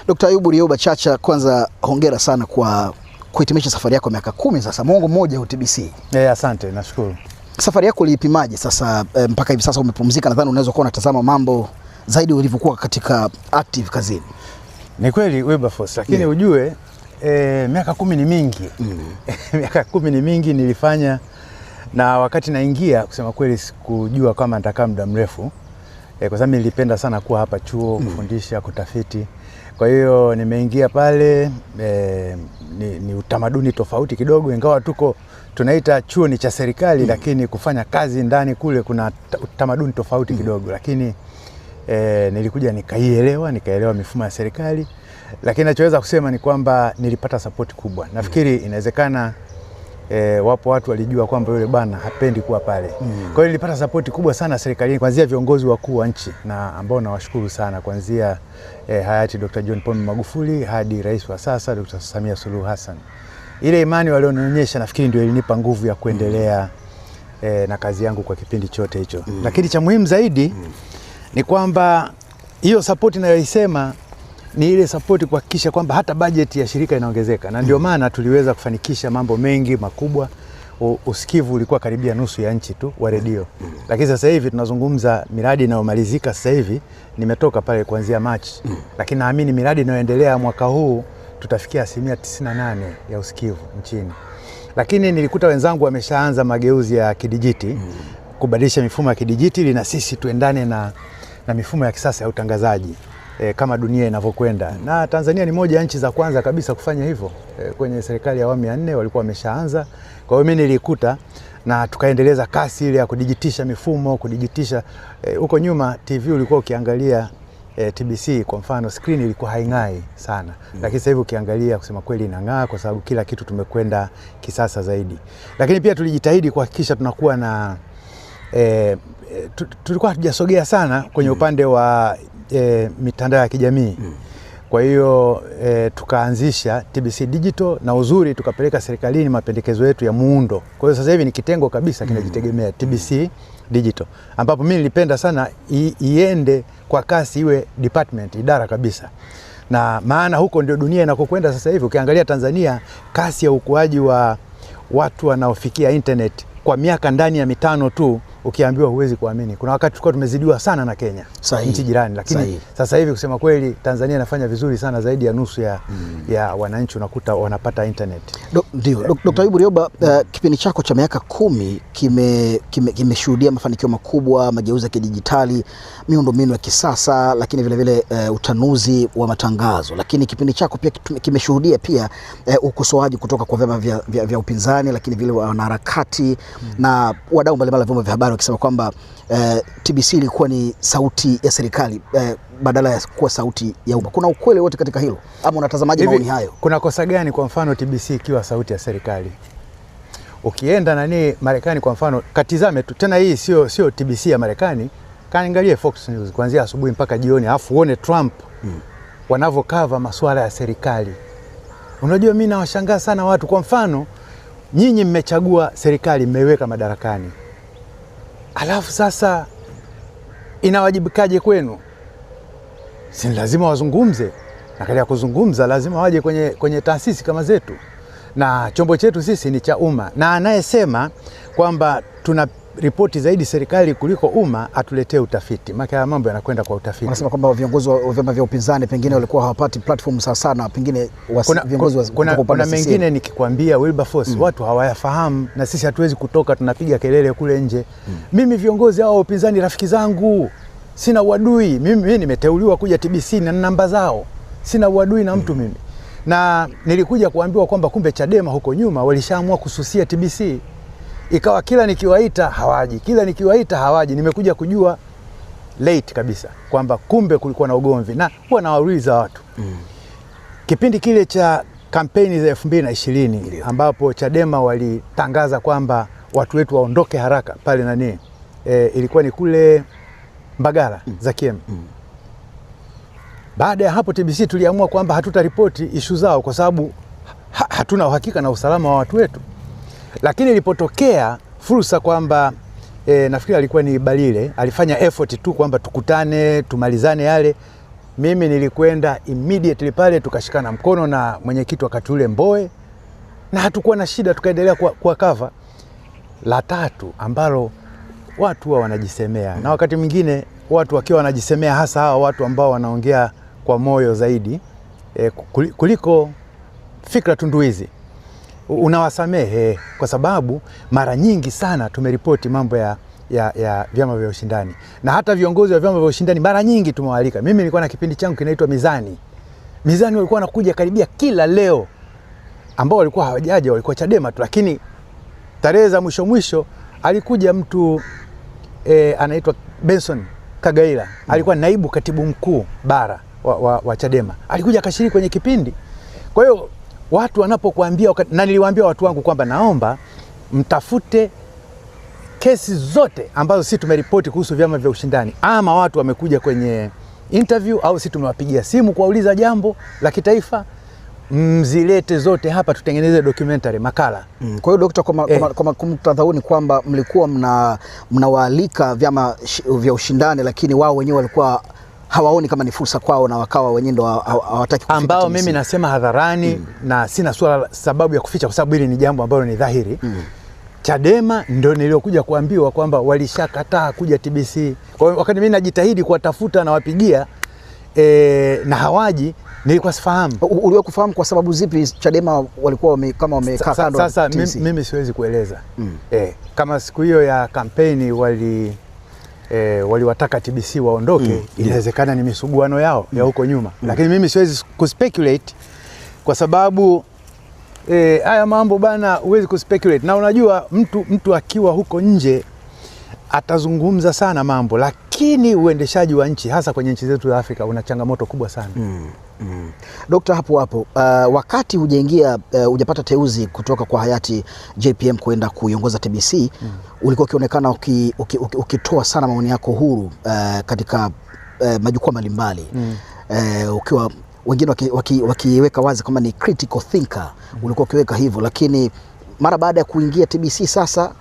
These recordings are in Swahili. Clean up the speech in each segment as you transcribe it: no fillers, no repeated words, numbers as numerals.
Dr. Ayubu Rioba Chacha, kwanza hongera sana kwa kuhitimisha safari yako miaka 10 sasa, muongo mmoja UTBC. Asante, nashukuru. Safari yako uliipimaje sasa mpaka hivi sasa umepumzika? Nadhani unaweza kuwa unatazama mambo zaidi ulivyokuwa katika active kazini. Ni kweli Wilberforce, lakini ujue miaka 10 ni mingi. Miaka 10 ni mingi nilifanya, na wakati naingia kusema kweli sikujua kama nitakaa muda mrefu. Kwa sababu nilipenda sana kuwa hapa chuo kufundisha, kutafiti. Kwa hiyo nimeingia pale, ni utamaduni tofauti kidogo, ingawa tunaita chuo ni cha serikali, lakini kufanya kazi ndani kule kuna utamaduni tofauti kidogo, lakini nilikuja nikaelewa mifumo ya serikali. Lakini nachoweza kusema ni kwamba nilipata support kubwa. Nafikiri inawezekana wapo watu walijua kwamba yule bwana hapendi kuwa pale. Kwa hiyo nilipata support kubwa sana serikalini, kuanzia viongozi wakuu wa nchi na ambao nawashukuru sana, kuanzia hayati Dr. John Pombe Magufuli hadi rais wa sasa Dr. Samia Suluhu Hassan. Ile imani walionionyesha nafikiri ndio ilinipa nguvu ya kuendelea na kazi yangu kwa kipindi chote hicho. Lakini cha muhimu zaidi ni kwamba hiyo support ninayoisema ni ile support kuhakikisha kwamba hata bajeti ya shirika inaongezeka, na ndio maana tuliweza kufanikisha mambo mengi makubwa. Usikivu ulikuwa karibia nusu ya nchi tu wa redio. Lakini sasa hivi tunazungumza miradi inayomalizika sasa hivi, nimetoka pale kuanzia Machi. Lakini naamini miradi inayoendelea mwaka huu tutafikia 98% ya usikivu nchini. Lakini nilikuta wenzangu wameshaanza mageuzi ya kidijiti, kubadilisha mifumo ya kidijiti ili na sisi tuendane na mifumo ya kisasa ya utangazaji kama dunia inavyokwenda. Na Tanzania ni moja ya nchi za kwanza kabisa kufanya hivyo. Kwenye serikali ya awamu ya 4 walikuwa wameshaanza. Kwa hiyo mimi nilikuta na tukaendeleza kasi ile ya kudijitisha mifumo, kudijitisha. Huko nyuma TV ulikuwa ukiangalia TBC kwa mfano, screen ilikuwa haing'ai sana. Lakini sasa hivi ukiangalia kusema kweli inang'aa, kwa sababu kila kitu tumekwenda kisasa zaidi. Lakini pia tulijitahidi kuhakikisha tunakuwa na tulikuwa hatujasogea sana kwenye upande wa mitandao ya kijamii. Kwa hiyo tukaanzisha TBC Digital, na uzuri tukapeleka serikalini mapendekezo yetu ya muundo. Kwa hiyo sasa hivi ni kitengo kabisa kinajitegemea, TBC Digital, ambapo mimi nilipenda sana iende kwa kasi, iwe department, idara kabisa. Na maana huko ndio dunia inakokwenda sasa hivi. Ukiangalia Tanzania, kasi ya ukuaji wa watu wanaofikia internet kwa miaka ndani ya 5 tu, ukiambiwa huwezi kuamini. Kuna wakati tulikuwa tumezidiwa sana na Kenya, nchi jirani, lakini sasa hivi kusema kweli Tanzania inafanya vizuri sana, zaidi ya nusu ya wananchi unakuta wanapata internet. Ndio. Dr. Ayubu Rioba, kipindi chako cha miaka 10 kimeshuhudia mafanikio makubwa, mageuzi ya kidijitali, miundombinu ya kisasa, lakini vile vile utanuzi wa matangazo. Lakini kipindi chako pia kimeshuhudia pia ukosoaji kutoka kwa vyama vya upinzani, lakini vile wanaharakati na wadau mbalimbali wa vyombo vya habari wakisema kwamba TBC ilikuwa ni sauti ya serikali badala ya kuwa sauti ya umma. Kuna ukweli wote katika hilo, ama unatazamaje maoni hayo? Kuna kosa gani kwa mfano TBC ikiwa sauti ya serikali? Ukienda Marekani kwa mfano, katizame tu tena, hii sio TBC ya Marekani, kaangalie Fox News kuanzia asubuhi mpaka jioni, afu uone Trump wanavokava masuala ya serikali. Unajua mimi nawashangaa sana watu. Kwa mfano, nyinyi mmechagua serikali, mmeweka madarakani, alafu sasa inawajibikaje kwenu? Si lazima wazungumze, na kile ya kuzungumza lazima waje kwenye taasisi kama zetu, na chombo chetu sisi ni cha umma, na anayesema kwamba tuna ripoti zaidi serikali kuliko umma atuletee utafiti. Maana mambo yanakwenda kwa utafiti. Wanasema kwamba viongozi wa vyama vya upinzani pengine walikuwa hawapati platform sana, pengine viongozi wa kuna mengine nikikwambia Wilberforce, watu hawayafahamu, na sisi hatuwezi kutoka tunapiga kelele kule nje. Mimi viongozi hao wa upinzani rafiki zangu, sina uadui. Mimi nimeteuliwa kuja TBC na namba zao, sina uadui na mtu mimi. Na nilikuja kuambiwa kwamba kumbe Chadema huko nyuma walishaamua kususia TBC. Ikawa kila nikiwaita hawaji, Nimekuja kujua late kabisa kwamba kumbe kulikuwa na ugomvi, na huwa nawauliza watu. Kipindi kile cha kampeni za 2020 ambapo Chadema walitangaza kwamba watu wetu waondoke haraka pale ilikuwa ni kule Mbagala Zakiem. Baada ya hapo TBC tuliamua kwamba hatutaripoti issue zao kwa sababu hatuna uhakika na usalama wa watu wetu. Lakini ilipotokea fursa kwamba nafikiri alikuwa ni Balile, alifanya effort tu kwamba tukutane tumalizane yale, mimi nilikwenda immediately pale, tukashikana mkono na mwenyekiti wakati ule Mbowe, na hatukuwa na shida, tukaendelea kwa cover. La tatu ambalo watu huwa wanajisemea, na wakati mwingine watu wakiwa wanajisemea, hasa hawa watu ambao wanaongea kwa moyo zaidi kuliko fikra tunduizi, unawasamehe, kwa sababu mara nyingi sana tumeripoti mambo ya vyama vya ushindani, na hata viongozi wa vyama vya ushindani mara nyingi tumewaalika. Mimi nilikuwa na kipindi changu kinaitwa Mizani. Mizani walikuwa wanakuja karibia kila leo, ambao walikuwa hawajaja walikuwa Chadema tu, lakini tarehe za mwisho alikuja mtu anaitwa Benson Kagaila, alikuwa naibu katibu mkuu bara wa Chadema, alikuja akashiriki kwenye kipindi. Kwa hiyo watu wanapokuambia, na niliwaambia watu wangu kwamba naomba mtafute kesi zote ambazo sisi tumeripoti kuhusu vyama vya ushindani, ama watu wamekuja kwenye interview au sisi tumewapigia simu kuwauliza jambo la kitaifa, mzilete zote hapa tutengeneze documentary, makala. Kwa hiyo Dokta, kwa muktadha huu ni kwamba mlikuwa mnawaalika vyama vya ushindani, lakini wao wenyewe walikuwa hawaoni kama ni fursa kwao, na wakawa wenyewe ndo hawataki kufika, ambao mimi nasema hadharani na sina sababu ya kuficha, kwa sababu hili ni jambo ambalo ni dhahiri. Chadema ndio niliokuja kuambiwa kwamba walishakataa kuja TBC. Kwa hiyo wakati mimi najitahidi kuwatafuta na wapigia na hawaji, nilikuwa sifahamu. Uliwe kufahamu kwa sababu zipi Chadema walikuwa kama wamekaa kando? Sasa mimi siwezi kueleza. Kama siku hiyo ya kampeni waliwataka TBC waondoke, inawezekana ni misuguano yao ya huko nyuma. Lakini mimi siwezi kuspeculate, kwa sababu haya mambo bana, huwezi kuspeculate. Na unajua mtu akiwa huko nje atazungumza sana mambo, lakini uendeshaji wa nchi, hasa kwenye nchi zetu za Afrika, una changamoto kubwa sana. Dokta, hapo wakati hujapata teuzi kutoka kwa hayati JPM kwenda kuiongoza TBC, ulikuwa ukionekana ukitoa sana maoni yako huru katika majukwaa mbalimbali, ukiwa wengine wakiweka wazi kama ni critical thinker, ulikuwa ukiweka hivyo. Lakini mara baada ya kuingia TBC sasa,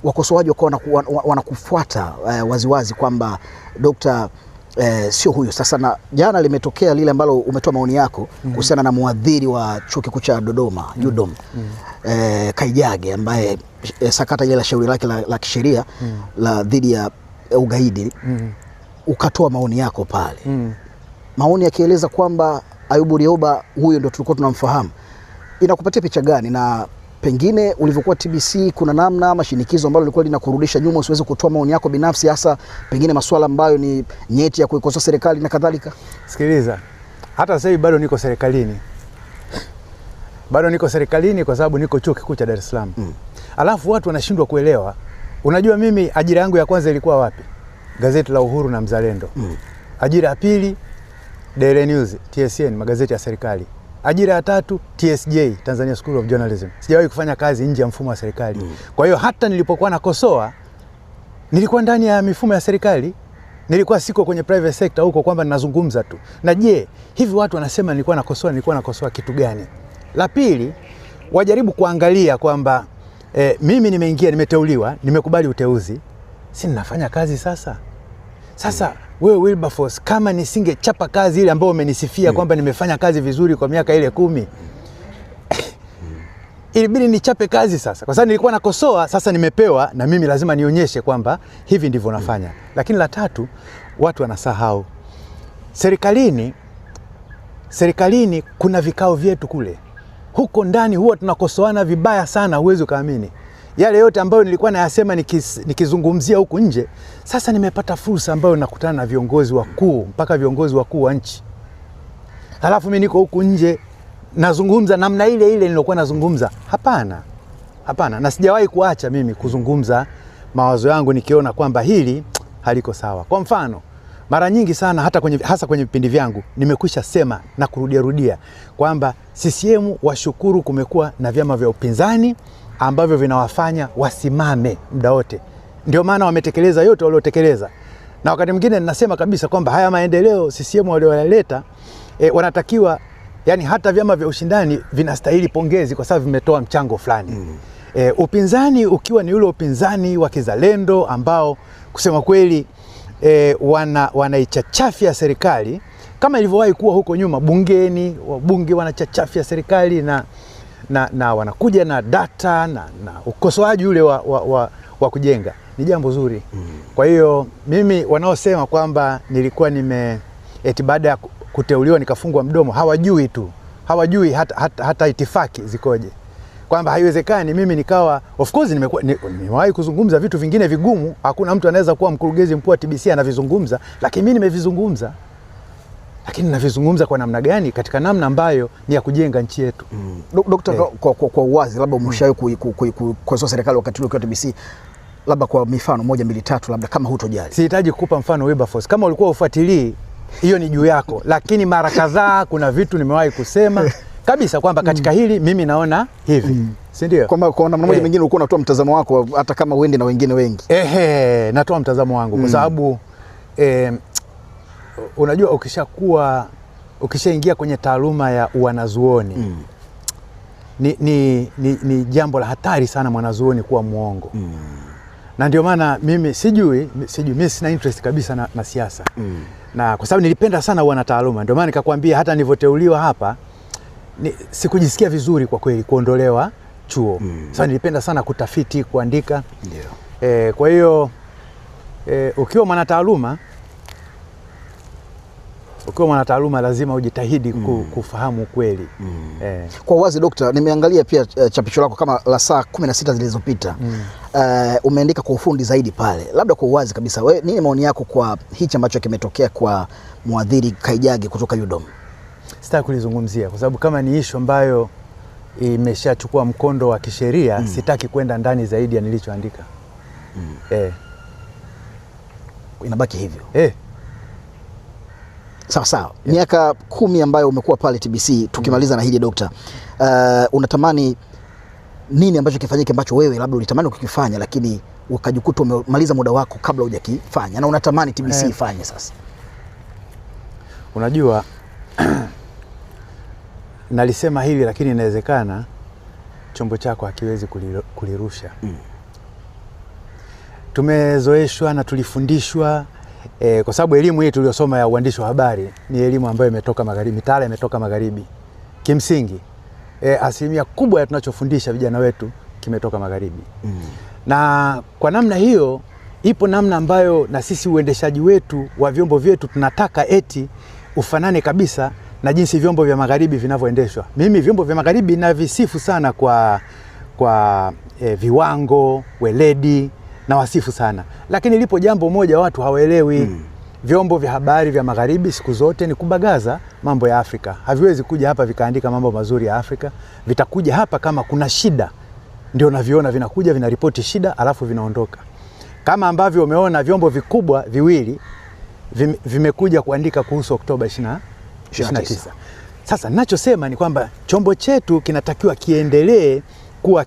wakosoaji wakawa wanakufuata waziwazi kwamba Dokta sio huyu sasa. Na jana limetokea lile ambalo umetoa maoni yako kuhusiana na mwadhiri wa chuo kikuu cha Dodoma UDOM, Kaijage, ambaye sakata ile la shauri lake la kisheria la dhidi ya ugaidi, ukatoa maoni yako pale, maoni yakieleza kwamba Ayubu Rioba huyo ndio tulikuwa tunamfahamu. Inakupatia picha gani? Na pengine ulivyokuwa TBC kuna namna ama shinikizo ambalo lilikuwa linakurudisha nyuma usiweze kutoa maoni yako binafsi, hasa pengine masuala ambayo ni nyeti ya kuikosoa serikali na kadhalika? Sikiliza, hata sasa hivi bado niko serikalini. Bado niko serikalini kwa sababu niko chuo kikuu cha Dar es Salaam. Alafu watu wanashindwa kuelewa. Unajua mimi ajira yangu ya kwanza ilikuwa wapi? Gazeti la Uhuru na Mzalendo. Ajira ya pili Daily News, TSN, magazeti ya serikali. Ajira ya tatu TSJ, Tanzania School of Journalism. Sijawahi kufanya kazi nje ya mfumo wa serikali. Kwa hiyo hata nilipokuwa nakosoa, nilikuwa ndani ya mifumo ya serikali. Nilikuwa siko kwenye private sector huko kwamba ninazungumza tu. Na je, hivi watu wanasema nilikuwa nakosoa kitu gani? La pili, wajaribu kuangalia kwamba mimi nimeingia, nimeteuliwa, nimekubali uteuzi, si ninafanya kazi sasa. Sasa wewe Wilberforce, kama nisingechapa kazi ile ambayo umenisifia kwamba nimefanya kazi vizuri kwa miaka ile 10, ilibidi nichape kazi sasa. Kwa sababu nilikuwa nakosoa, sasa nimepewa na mimi lazima nionyeshe kwamba hivi ndivyo nafanya. Lakini la tatu, watu wanasahau. Serikalini kuna vikao vyetu kule. Huko ndani huwa tunakosoana vibaya sana, huwezi ukaamini. Yale yote ambayo nilikuwa nayasema nikizungumzia huku nje, sasa nimepata fursa ambayo nakutana na viongozi wakuu, mpaka viongozi wakuu wa nchi. Halafu mimi niko huku nje nazungumza namna ile ile nilokuwa nazungumza. Hapana. Na sijawahi kuacha mimi kuzungumza mawazo yangu nikiona kwamba hili haliko sawa. Kwa mfano, mara nyingi sana hasa kwenye vipindi vyangu nimekwisha sema na kurudia kwamba CCM washukuru kumekuwa na vyama vya upinzani ambavyo vinawafanya wasimame muda wote. Ndio maana wametekeleza yote waliotekeleza. Na wakati mwingine ninasema kabisa kwamba haya maendeleo CCM walioleta wanatakiwa, yani hata vyama vya ushindani vinastahili pongezi kwa sababu vimetoa mchango fulani. Upinzani ukiwa ni ule upinzani wa kizalendo ambao kusema kweli wanaichachafia serikali kama ilivyowahi kuwa huko nyuma bungeni, wabunge wanachachafia serikali na wanakuja na data na ukosoaji ule wa kujenga. Ni jambo zuri. Kwa hiyo mimi wanaosema kwamba nilikuwa eti baada ya kuteuliwa nikafungwa mdomo, hawajui hata itifaki zikoje. Kwamba haiwezekani mimi nikawa, of course nimewahi kuzungumza vitu vingine vigumu, hakuna mtu anaweza kuwa mkurugenzi mkuu wa TBC anavizungumza, lakini mimi nimevizungumza. Lakini navizungumza kwa namna gani? Katika namna ambayo ni ya kujenga nchi yetu. Dokta, kwa uwazi, labda umeshawahi kukosoa serikali wakati ule ukiwa TBC, labda kwa mifano 1, 2, 3, labda kama hutojali. Sihitaji kukupa mfano Wilberforce, kama ulikuwa ufuatilii hiyo ni juu yako, lakini mara kadhaa kuna vitu nimewahi kusema kabisa kwamba katika hili mimi naona hivi. Si ndio? Kwa namna moja nyingine ulikuwa unatoa mtazamo wako hata kama uende na wengine wengi. Natoa mtazamo wangu kwa sababu unajua ukishaingia kwenye taaluma ya wanazuoni ni jambo la hatari sana mwanazuoni kuwa muongo. Na ndio maana mimi mimi sina interest kabisa na siasa. Na kwa sababu nilipenda sana wanataaluma, ndio maana nikakwambia hata nilivyoteuliwa hapa sikujisikia vizuri kwa kweli kuondolewa chuo. Sasa nilipenda sana kutafiti, kuandika. Ndio. Kwa hiyo ukiwa mwanataaluma lazima ujitahidi kufahamu kweli. Kwa wazi Dokta, nimeangalia pia chapisho lako kama la saa 16 zilizopita. Umeandika kwa ufundi zaidi pale. Labda kwa uwazi kabisa, wewe nini maoni yako kwa hichi ambacho kimetokea kwa mwadhiri Kaijage kutoka UDOM? Sitaki kulizungumzia kwa sababu kama ni issue ambayo imeshachukua mkondo wa kisheria, sitaki kwenda ndani zaidi ya nilichoandika. Inabaki hivyo. Sawa. Miaka 10 ambayo umekuwa pale TBC, tukimaliza na hili Dokta, unatamani nini ambacho kifanyike ambacho wewe labda ulitamani ukikifanya lakini ukajikuta umemaliza muda wako kabla hujakifanya na unatamani TBC ifanye sasa? Unajua nalisema hili lakini inawezekana chombo chako hakiwezi kulirusha. Tumezoeshwa na tulifundishwa kwa sababu elimu hii tuliyosoma ya uandishi wa habari ni elimu ambayo imetoka magharibi, mitaala imetoka magharibi. Kimsingi asilimia kubwa ya tunachofundisha vijana wetu kimetoka magharibi. Na kwa namna hiyo ipo namna ambayo na sisi uendeshaji wetu wa vyombo vyetu tunataka eti ufanane kabisa na jinsi vyombo vya magharibi vinavyoendeshwa. Mimi vyombo vya magharibi navisifu sana kwa viwango, weledi na wasifu sana. Lakini lipo jambo moja watu hawaelewi. Vyombo vya habari vya magharibi siku zote ni kubagaza mambo ya Afrika. Haviwezi kuja hapa vikaandika mambo mazuri ya Afrika. Vitakuja hapa kama kuna shida, ndio naviona vinakuja vinaripoti shida alafu vinaondoka. Kama ambavyo umeona vyombo vikubwa viwili vimekuja kuandika kuhusu Oktoba 29. Sasa ninachosema ni kwamba chombo chetu kinatakiwa kiendelee kuwa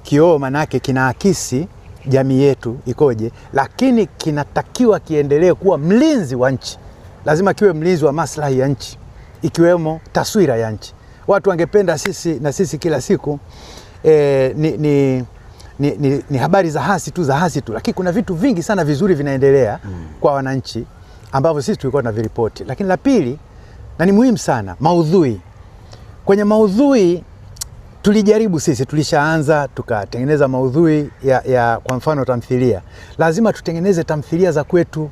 kioo manake kinaakisi jamii yetu ikoje, lakini kinatakiwa kiendelee kuwa mlinzi wa nchi. Lazima kiwe mlinzi wa maslahi ya nchi, ikiwemo taswira ya nchi. Watu wangependa sisi kila siku ni habari za hasi tu, lakini kuna vitu vingi sana vizuri vinaendelea kwa wananchi ambavyo sisi tulikuwa tunaviripoti. Lakini la pili, na ni muhimu sana, maudhui. Kwenye maudhui tulijaribu sisi, tulishaanza tukatengeneza maudhui ya kwa mfano tamthilia. Lazima tutengeneze tamthilia za kwetu.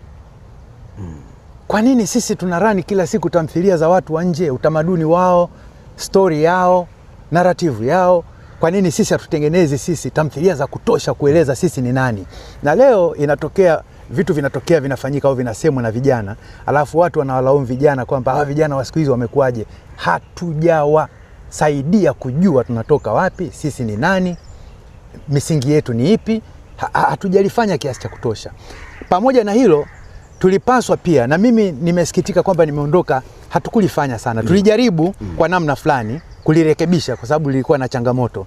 Kwa nini sisi tunarani kila siku tamthilia za watu wa nje, utamaduni wao, story yao, narrative yao? Kwa nini sisi hatutengenezi sisi tamthilia za kutosha kueleza sisi ni nani? Na leo inatokea vitu vinafanyika au vinasemwa na vijana, alafu watu wanawalaumu vijana kwamba hawa vijana wa siku hizi wamekuaje. Hatujawasaidia kujua tunatoka wapi, sisi ni nani, misingi yetu ni ipi. Hatujalifanya kiasi cha kutosha. Pamoja na hilo, tulipaswa pia, na mimi nimesikitika kwamba nimeondoka, hatukulifanya sana. Tulijaribu kwa namna fulani kulirekebisha kwa sababu lilikuwa na changamoto.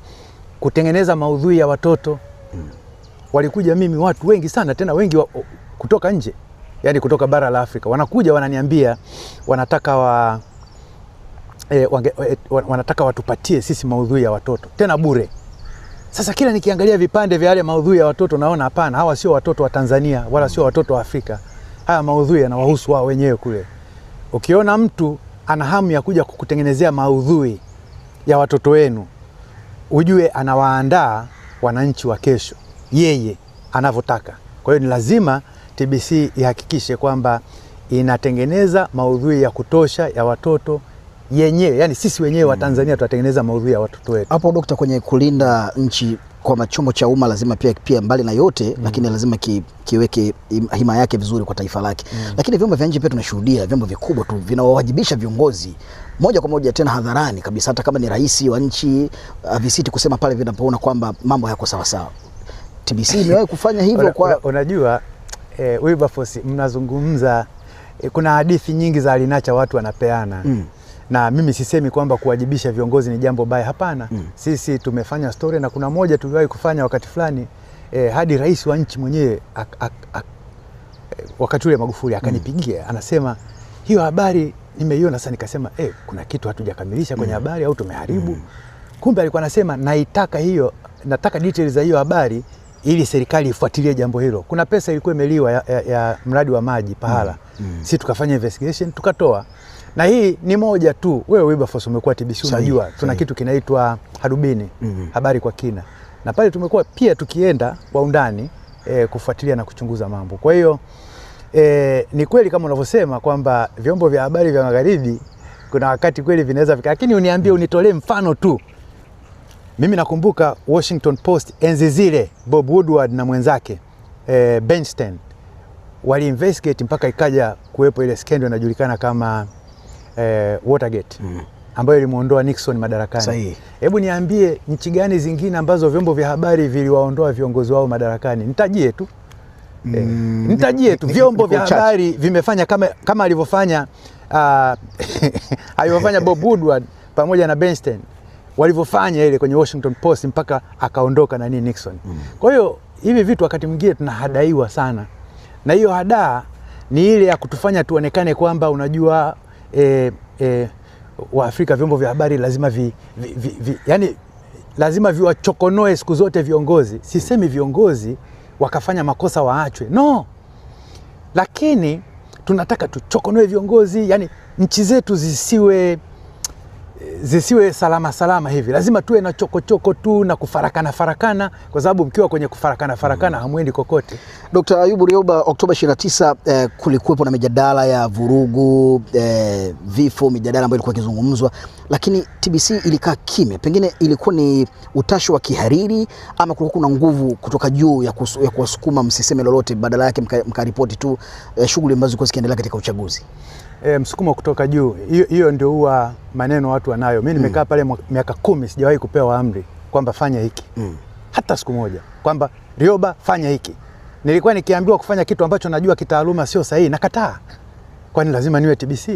Kutengeneza maudhui ya watoto. Walikuja mimi watu wengi sana, tena wengi kutoka nje, yani kutoka bara la Afrika. Wanakuja wananiambia wanataka wanataka watupatie sisi maudhui ya watoto tena bure. Sasa kila nikiangalia vipande vya yale maudhui ya watoto naona hapana, hawa sio watoto wa Tanzania wala sio watoto wa Afrika. Haya maudhui yanawahusu wao wenyewe kule. Ukiona mtu ana hamu ya kuja kukutengenezea maudhui ya watoto wenu, ujue anawaandaa wananchi wa kesho yeye anavyotaka. Kwa hiyo ni lazima TBC ihakikishe kwamba inatengeneza maudhui ya kutosha ya watoto yenyewe, yani sisi wenyewe wa Tanzania tutatengeneza maudhui ya watoto wetu. Hapo Dokta, kwenye kulinda nchi kwa chombo cha umma lazima pia mbali na yote lakini lazima kiweke hima yake vizuri kwa taifa lake. Lakini vyombo vya nje pia tunashuhudia vyombo vikubwa tu vinawajibisha viongozi moja kwa moja tena hadharani kabisa, hata kama ni rais wa nchi visiti kusema pale vinapoona kwamba mambo hayako sawa sawa. TBC imewahi kufanya hivyo kwa unajua Wilberforce, mnazungumza kuna hadithi nyingi za alinacha watu wanapeana. Na mimi sisemi kwamba kuwajibisha viongozi ni jambo baya, hapana. Sisi tumefanya story na kuna moja tuliwahi kufanya wakati fulani hadi rais wa nchi mwenyewe wakati ule Magufuli akanipigia anasema hiyo habari nimeiona. Sasa nikasema kuna kitu hatujakamilisha kwenye habari au tumeharibu. Kumbe alikuwa anasema nataka details za hiyo habari ili serikali ifuatilie jambo hilo. Kuna pesa ilikuwa imeliwa ya mradi wa maji pahala. Sisi tukafanya investigation tukatoa. Na hii ni moja tu. Wewe Wilberforce umekuwa TBC unajua tuna kitu kinaitwa Hadubini, habari kwa kina. Na pale tumekuwa pia tukienda kwa undani kufuatilia na kuchunguza mambo. Kwa hiyo ni kweli kama unavyosema kwamba vyombo vya habari vya magharibi kuna wakati kweli vinaweza lakini uniambie, unitolee mfano tu. Mimi nakumbuka Washington Post enzi zile, Bob Woodward na mwenzake Bernstein wali investigate mpaka ikaja kuwepo ile scandal inajulikana kama Watergate ambayo ilimuondoa Nixon madarakani. Sahihi. Hebu niambie nchi gani zingine ambazo vyombo vya habari viliwaondoa viongozi wao madarakani? Nitajie tu. Nitajie tu vyombo vya habari vimefanya kama alivyofanya alivyofanya Bob Woodward pamoja na Bernstein walivyofanya ile kwenye Washington Post mpaka akaondoka nani Nixon. Kwa hiyo hivi vitu wakati mwingine tunahadaiwa sana. Na hiyo hadaa ni ile ya kutufanya tuonekane kwamba unajua wa Afrika vyombo vya habari lazima yani lazima viwachokonoe siku zote viongozi. Sisemi viongozi wakafanya makosa waachwe. No. Lakini tunataka tuchokonoe viongozi, yani nchi zetu zisiwe salama hivi. Lazima tuwe na choko tu na kufarakana kwa sababu mkiwa kwenye kufarakana hamwendi kokote. Dr. Ayubu Rioba, Oktoba 29 kulikuwepo na mijadala ya vurugu, vifo, mijadala ambayo ilikuwa ikizungumzwa, lakini TBC ilikaa kimya. Pengine ilikuwa ni utashi wa kihariri ama kulikuwa kuna nguvu kutoka juu ya kuwasukuma msiseme lolote, badala yake mkaripoti tu shughuli ambazo zilikuwa zikiendelea katika uchaguzi? Msukumo kutoka juu, hiyo ndio huwa maneno watu wanayo. Mimi nimekaa pale miaka 10 sijawahi kupewa amri kwamba fanya hiki. Hata siku moja kwamba Rioba fanya hiki. Nilikuwa nikiambiwa kufanya kitu ambacho najua kitaaluma sio sahihi, nakataa. Kwani lazima niwe TBC?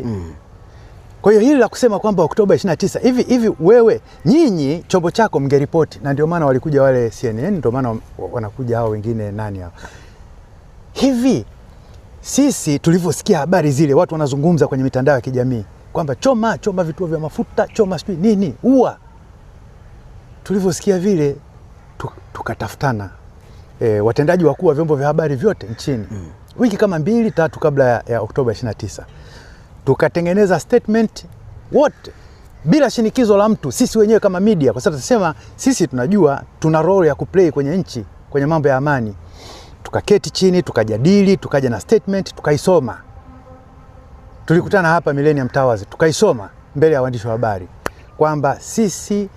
Kwa hiyo hili la kusema kwamba Oktoba 29 hivi wewe nyinyi chombo chako mngeripoti, na ndio maana walikuja wale CNN, ndio maana wanakuja hao wengine nani hao. Hivi sisi tulivyosikia habari zile watu wanazungumza kwenye mitandao ya kijamii kwamba choma vituo vya mafuta, choma sijui nini, tulivyosikia vile tukatafutana watendaji wakuu wa vyombo vya habari vyote nchini wiki kama 2-3 kabla ya Oktoba 29 tukatengeneza statement wote bila shinikizo la mtu, sisi wenyewe kama media, kwa sababu tunasema sisi tunajua tuna role ya kuplay kwenye nchi kwenye mambo ya amani. Tukaketi chini, tukajadili, tukaja na statement, tukaisoma. Tulikutana hapa Millennium Towers, tukaisoma mbele ya waandishi wa habari kwamba sisi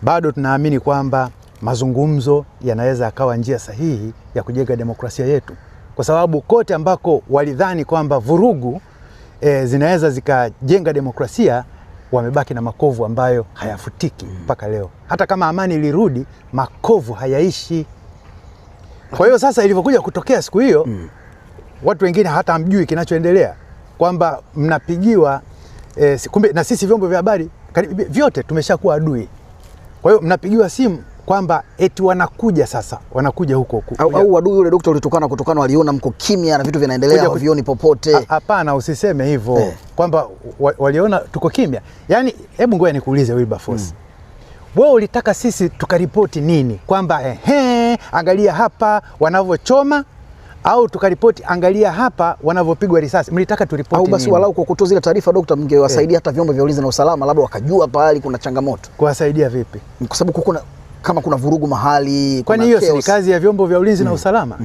bado tunaamini kwamba mazungumzo yanaweza yakawa njia sahihi ya kujenga demokrasia yetu. Kwa sababu kote ambako walidhani kwamba vurugu zinaweza zikajenga demokrasia, wamebaki na makovu ambayo hayafutiki mpaka leo. Hata kama amani ilirudi, makovu hayaishi. Kwa hiyo sasa ilivyokuja kutokea siku hiyo, watu wengine hata hamjui kinachoendelea, kwamba mnapigiwa kumbe na sisi vyombo vya habari vyote tumeshakuwa adui. Kwa hiyo mnapigiwa simu kwamba eti wanakuja huko au adui yule Dokta kutokana waliona mko kimya na vitu vinaendelea havioni popote. Hapana, usiseme hivyo kwamba waliona tuko kimya. Yaani hebu ngoja nikuulize Wilberforce. Wewe ulitaka sisi tukaripoti nini? Kwamba angalia hapa wanavyochoma, au tukaripoti angalia hapa wanavyopigwa risasi, mlitaka turipoti au basi walau kwa kutoa zile taarifa Dokta, mngewasaidia hata vyombo vya ulinzi na usalama, labda wakajua pahali kuna changamoto. Kuwasaidia vipi? Kwa sababu kama kuna vurugu mahali, kwani hiyo si kazi ya vyombo vya ulinzi na usalama?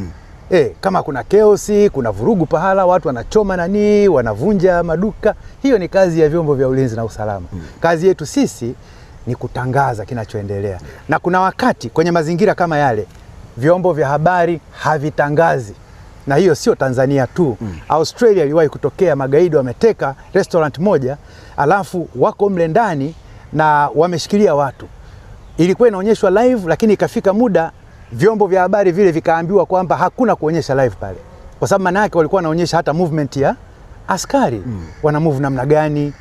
Kama kuna chaos, kuna vurugu pahala, watu wanachoma wanavunja maduka, hiyo ni kazi ya vyombo vya ulinzi na usalama. Kazi yetu sisi ni kutangaza kinachoendelea, na kuna wakati kwenye mazingira kama yale vyombo vya habari havitangazi, na hiyo sio Tanzania tu. Australia iliwahi kutokea magaidi wameteka restaurant moja, alafu wako mle ndani na wameshikilia watu. Ilikuwa inaonyeshwa live, lakini ikafika muda vyombo vya habari vile vikaambiwa kwamba hakuna kuonyesha live pale, kwa sababu maana yake walikuwa wanaonyesha hata movement ya askari, wana move namna gani,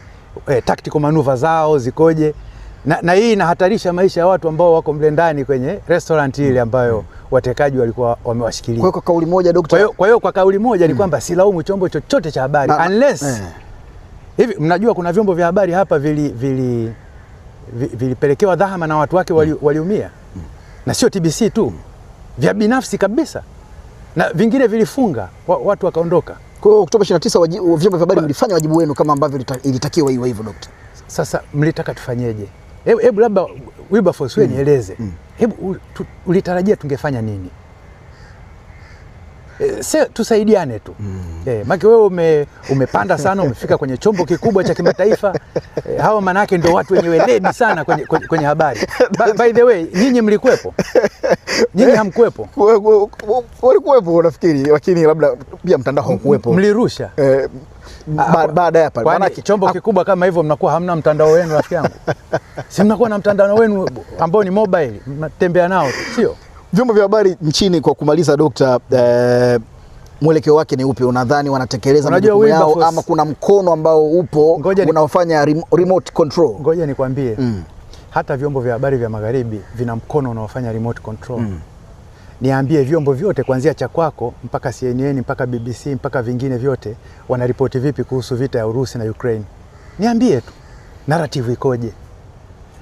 tactical maneuver zao zikoje, na hii inahatarisha maisha ya watu ambao wako mle ndani kwenye restaurant ile ambayo watekaji walikuwa wamewashikilia. Kwa kauli moja Dokta, kwa hiyo kwa kauli moja ni kwamba silaumu chombo chochote cha habari unless hivi, mnajua kuna vyombo vya habari hapa vilipelekewa dhahama na watu wake waliumia, na sio TBC tu, vya binafsi kabisa, na vingine vilifunga watu wakaondoka. Kwa hiyo Oktoba 29 vyombo vya habari mlifanya wajibu wenu kama ambavyo ilitakiwa iwe hivyo Dokta. Sasa mlitaka tufanyeje? Hebu labda Wilberforce wewe nieleze. Hebu ulitarajia tungefanya nini? Tusaidiane tu. Maki wewe umepanda sana, umefika kwenye chombo kikubwa cha kimataifa. Hawa manake ndio watu wenye weledi sana kwenye habari. By the way, nyinyi mlikuwepo? Nyinyi hamkuwepo? Walikuwepo nafikiri, lakini labda pia mtandao haukuwepo. Mlirusha? Baada ya pale. Maana chombo kikubwa kama hivyo mnakuwa hamna mtandao wenu rafiki yangu. Si mnakuwa na mtandao wenu ambao ni mobile, mnatembea nao, sio? Vyombo vya habari nchini, kwa kumaliza Dokta, mwelekeo wake ni upi? Unadhani wanatekeleza majukumu yao ama kuna mkono ambao upo unaofanya remote control? Ngoja nikwambie, hata vyombo vya habari vya magharibi vina mkono unaofanya remote control. Niambie vyombo vyote kuanzia cha kwako mpaka CNN mpaka BBC mpaka vingine vyote wanaripoti vipi kuhusu vita ya Urusi na Ukraine? Niambie tu. Narrative ikoje?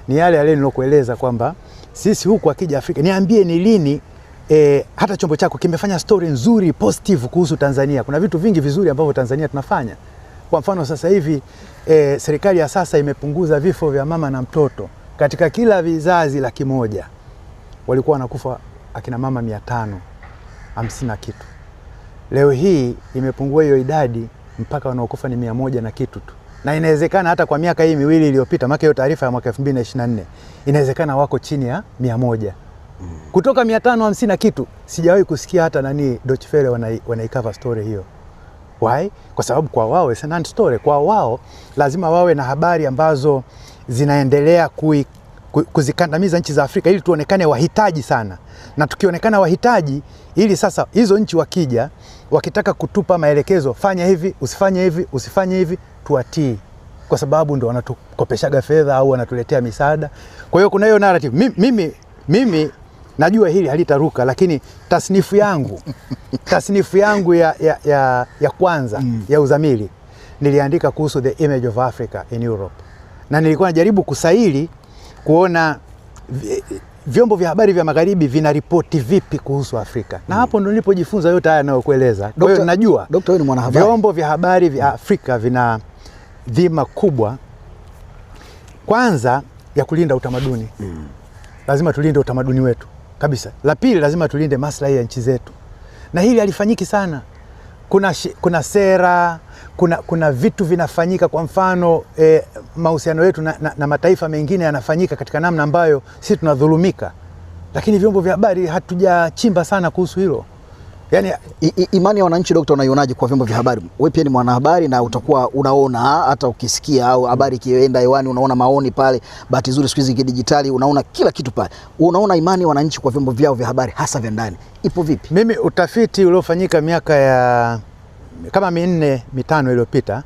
Ni yale nilokueleza kwamba sisi huku akija Afrika, niambie ni lini hata chombo chako kimefanya story nzuri positive kuhusu Tanzania. Kuna vitu vingi vizuri ambavyo Tanzania tunafanya. Kwa mfano sasa hivi serikali ya sasa imepunguza vifo vya mama na mtoto. Katika kila vizazi 100,000 walikuwa wanakufa akina mama 550 na kitu. Leo hii imepungua hiyo idadi mpaka wanaokufa ni 100 na kitu tu. Na inawezekana hata kwa miaka hii miwili iliyopita, maka hiyo taarifa ya mwaka 2024, inawezekana wako chini ya 100. Kutoka 550 na kitu, sijawahi kusikia hata Deutsche Welle wanaikava story hiyo. Why? Kwa sababu kwa wao it's a non-story. Kwa wao lazima wawe na habari ambazo zinaendelea kuzikandamiza nchi za Afrika ili tuonekane wahitaji sana. Na tukionekana wahitaji, ili sasa hizo nchi wakitaka kutupa maelekezo, fanya hivi, usifanye hivi, tuatii. Kwa sababu ndio wanatukopeshaga fedha au wanatuletea misaada. Kwa hiyo kuna hiyo narrative. Mimi najua hili halitaruka, lakini tasnifu yangu ya kwanza ya uzamili niliandika kuhusu the image of Africa in Europe. Na nilikuwa najaribu kusaili kuona vyombo vya habari vya magharibi vinaripoti vipi kuhusu Afrika. Na hapo ndo nilipojifunza yote haya ninayokueleza. Kwa hiyo najua Dokta, wewe ni mwanahabari. Vyombo vya habari vya Afrika vina dhima kubwa, kwanza ya kulinda utamaduni. Lazima tulinde utamaduni wetu kabisa. La pili, lazima tulinde maslahi ya nchi zetu. Na hili halifanyiki sana. Kuna sera, kuna vitu vinafanyika, kwa mfano mahusiano yetu na mataifa mengine yanafanyika katika namna ambayo sisi tunadhulumika. Lakini vyombo vya habari hatujachimba sana kuhusu hilo. Yaani imani ya wananchi Dokta, unaionaje kwa vyombo vya habari? Wewe pia ni mwanahabari na utakuwa unaona, hata ukisikia au habari ikienda hewani unaona maoni pale. Bahati nzuri siku hizi kidijitali unaona kila kitu pale. Unaona imani ya wananchi kwa vyombo vyao vya habari hasa vya ndani ipo vipi? Mimi utafiti uliofanyika miaka ya kama 4-5 iliyopita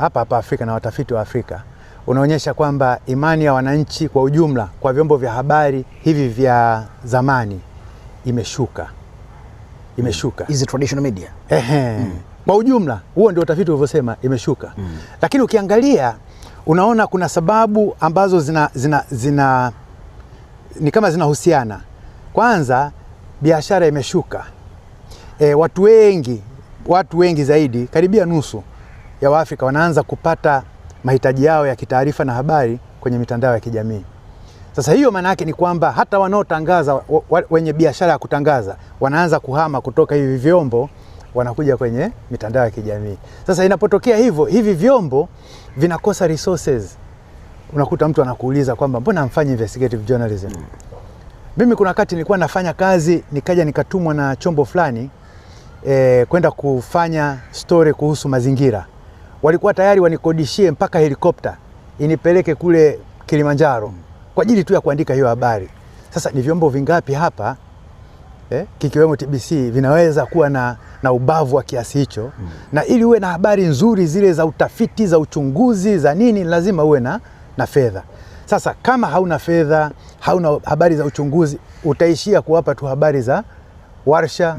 hapa Afrika na watafiti wa Afrika unaonyesha kwamba imani ya wananchi kwa ujumla kwa vyombo vya habari hivi vya zamani imeshuka. Hizi traditional media. Kwa ujumla, huo ndio utafiti ulivyosema, imeshuka. Lakini ukiangalia unaona kuna sababu ambazo ni kama zinahusiana. Kwanza, biashara imeshuka. watu wengi zaidi, karibia nusu ya Waafrika wanaanza kupata mahitaji yao ya kitaarifa na habari kwenye mitandao ya kijamii. Sasa hiyo maana yake ni kwamba hata wanaotangaza, wenye biashara ya kutangaza, wanaanza kuhama kutoka hivi vyombo wanakuja kwenye mitandao ya kijamii. Sasa inapotokea hivyo, hivi vyombo vinakosa resources. Unakuta mtu anakuuliza kwamba mbona mfanye investigative journalism? Mimi kuna wakati nilikuwa nafanya kazi, nikaja nikatumwa na chombo fulani kwenda kufanya story kuhusu mazingira. Walikuwa tayari wanikodishie mpaka helikopta inipeleke kule Kilimanjaro kwa ajili tu ya kuandika hiyo habari. Sasa ni vyombo vingapi hapa kikiwemo TBC vinaweza kuwa na ubavu wa kiasi hicho? Na ili uwe na habari nzuri zile za utafiti, za uchunguzi, za nini, lazima uwe na fedha. Sasa kama hauna fedha, hauna habari za uchunguzi, utaishia kuwapa tu habari za warsha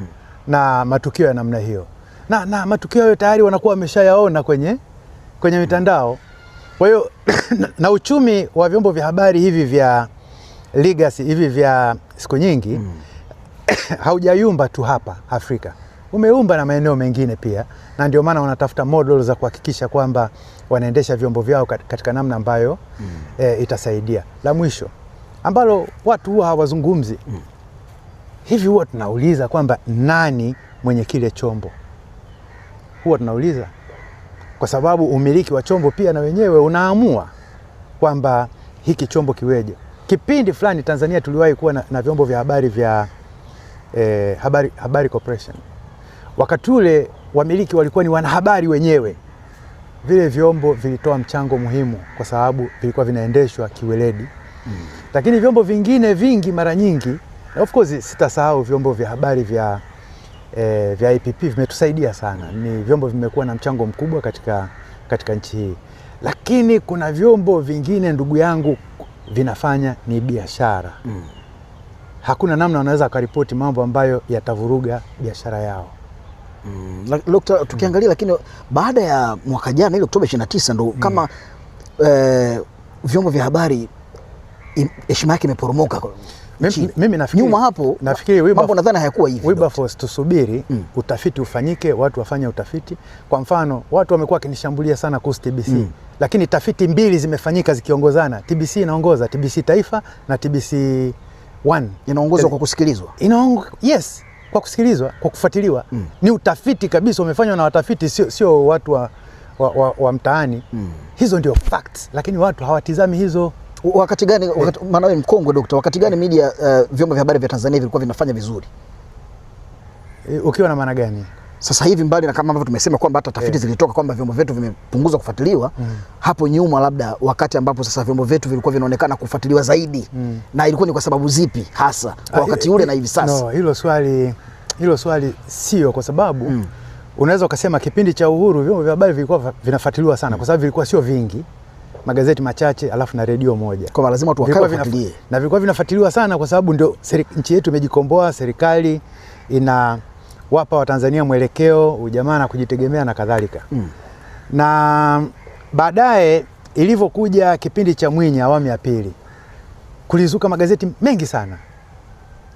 na matukio ya namna hiyo. Na matukio hayo tayari wanakuwa wameshayaona kwenye mitandao. Kwa hiyo na uchumi wa vyombo vya habari hivi vya legacy, hivi vya siku nyingi haujayumba tu hapa Afrika. Umeumba na maeneo mengine pia, na ndio maana wanatafuta model za kuhakikisha kwamba wanaendesha vyombo vyao katika namna ambayo itasaidia. La mwisho ambalo watu huwa hawazungumzi, hivi huwa tunauliza kwamba nani mwenye kile chombo? Huwa tunauliza kwa sababu umiliki wa chombo pia na wenyewe unaamua kwamba hiki chombo kiweje. Kipindi fulani Tanzania tuliwahi kuwa na vyombo vya habari vya Habari Corporation. Wakati ule wamiliki walikuwa ni wanahabari wenyewe. Vile vyombo vilitoa mchango muhimu kwa sababu vilikuwa vinaendeshwa kiweledi. Lakini vyombo vingine vingi mara nyingi, of course sitasahau vyombo vya habari vya IPP vimetusaidia sana. Ni vyombo vimekuwa na mchango mkubwa katika nchi hii. Lakini kuna vyombo vingine, ndugu yangu, vinafanya ni biashara. Hakuna namna wanaweza karipoti mambo ambayo yatavuruga biashara yao. Dr. tukiangalia lakini baada ya mwaka jana ile Oktoba 29 ndo kama vyombo vya habari heshima yake imeporomoka. Mimi nafikiri nyuma hapo mambo nadhani hayakuwa hivi. Wilberforce, tusubiri utafiti ufanyike, watu wafanye utafiti. Kwa mfano, watu wamekuwa wakinishambulia sana kuhusu TBC. Lakini tafiti mbili zimefanyika zikiongozana. TBC inaongoza, TBC Taifa na TBC 1 inaongozwa kwa kusikilizwa. Yes, kwa kusikilizwa, kwa kufuatiliwa. Ni utafiti kabisa umefanywa na watafiti, sio watu wa mtaani. Hizo ndio facts, lakini watu hawatizami hizo. Wakati gani, maana wewe mkongwe Dokta, wakati gani media vyombo vya habari vya Tanzania vilikuwa vinafanya vizuri? Ukiwa na maana gani? Sasa hivi mbali na kama ambavyo tumesema kwamba hata tafiti zilitoka kwamba vyombo vyetu vimepunguza kufuatiliwa, hapo nyuma labda wakati ambapo sasa vyombo vyetu vilikuwa vinaonekana kufuatiliwa zaidi, na ilikuwa ni kwa sababu zipi hasa kwa wakati ule na hivi sasa? No, hilo swali sio, kwa sababu unaweza ukasema kipindi cha uhuru vyombo vya habari vilikuwa vinafuatiliwa sana kwa sababu vilikuwa sio vingi, magazeti machache alafu na redio moja. Kwa lazima tu wakae wafuatilie. Na vilikuwa vinafuatiliwa sana kwa sababu ndio nchi yetu imejikomboa, serikali inawapa Watanzania mwelekeo, ujamaa na kujitegemea na kadhalika. Na baadaye ilivyokuja kipindi cha Mwinyi awamu ya pili, kulizuka magazeti mengi sana.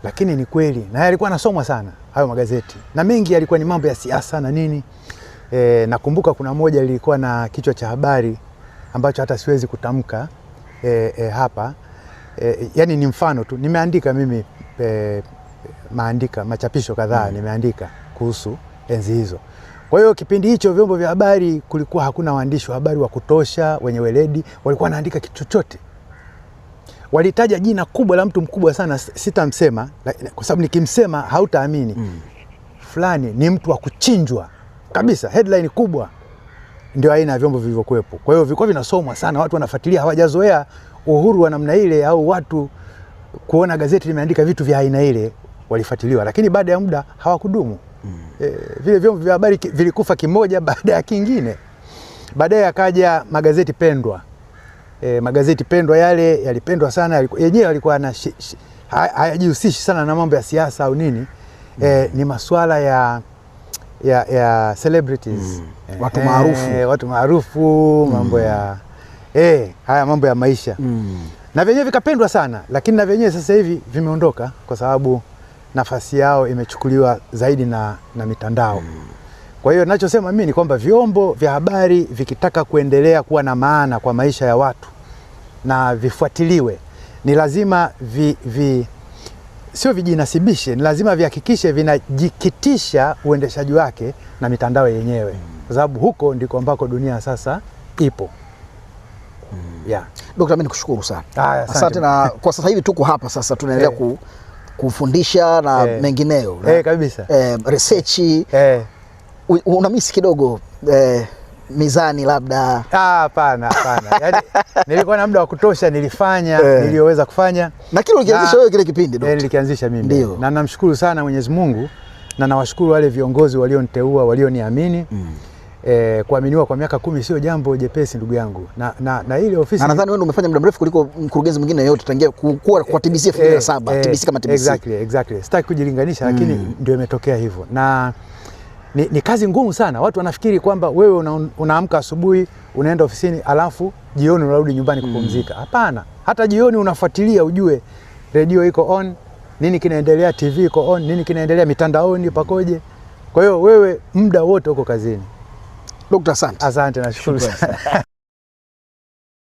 Lakini ni kweli na yalikuwa yanasomwa sana hayo magazeti. Na mengi yalikuwa ni mambo ya siasa na nini. Nakumbuka kuna moja lilikuwa na kichwa cha habari ambacho hata siwezi kutamka hapa. Yani ni mfano tu. Nimeandika mimi machapisho kadhaa nimeandika kuhusu enzi hizo. Kwa hiyo kipindi hicho vyombo vya habari kulikuwa hakuna waandishi wa habari wa kutosha wenye weledi, walikuwa wanaandika kitu chochote. Walitaja jina kubwa la mtu mkubwa sana, sitamsema kwa sababu nikimsema hautaamini. Fulani ni mtu wa kuchinjwa kabisa, headline kubwa. Ndio aina ya vyombo vilivyokuwepo. Kwa hiyo vilikuwa vinasomwa sana, watu wanafuatilia, hawajazoea uhuru wa namna ile au watu kuona gazeti limeandika vitu vya aina ile, walifuatiliwa. Lakini baada ya muda hawakudumu. Vile vyombo vya habari vilikufa kimoja baada ya kingine. Baadaye akaja magazeti pendwa. Magazeti pendwa yale yalipendwa sana, yenyewe yalikuwa hayajihusishi sana na mambo ya siasa au nini. Ni masuala ya celebrities, watu maarufu, mambo ya haya mambo ya maisha. Na vyenyewe vikapendwa sana, lakini na vyenyewe sasa hivi vimeondoka kwa sababu nafasi yao imechukuliwa zaidi na mitandao. Kwa hiyo ninachosema mimi ni kwamba vyombo vya habari vikitaka kuendelea kuwa na maana kwa maisha ya watu na vifuatiliwe, ni lazima sio vijinasibishe, ni lazima vihakikishe vinajikitisha uendeshaji wake na mitandao yenyewe, kwa sababu huko ndiko ambako dunia sasa ipo. Yeah. Dr. mimi nikushukuru sana. Asante. Na kwa sasa hivi tuko hapa sasa tunaendelea kufundisha na mengineyo. Kabisa. Research. Unamisi kidogo mizani labda? Hapana. Yaani nilikuwa na muda wa kutosha, nilifanya niliyoweza kufanya. Na kile ulikianzisha wewe kile kipindi Dr. Nilikianzisha mimi. Ndiyo. Na namshukuru sana Mwenyezi Mungu na nawashukuru wale viongozi walioniteua, walioniamini. Kuaminiwa kwa miaka 10 sio jambo jepesi ndugu yangu. Na ile ofisi na nadhani wewe ndio umefanya muda mrefu kuliko mkurugenzi mwingine yote tangia kuwa kwa TBC 2007. TBC kama TBC. Exactly. Sitaki kujilinganisha lakini ndio imetokea hivyo. Na ni kazi ngumu sana. Watu wanafikiri kwamba wewe unaamka asubuhi, unaenda ofisini, alafu jioni unarudi nyumbani kupumzika. Hapana. Hata jioni unafuatilia ujue radio iko on, nini kinaendelea, TV iko on, nini kinaendelea mitandaoni pakoje. Kwa hiyo wewe muda wote uko kazini. Dr. Asante. Asante, nashukuru sana.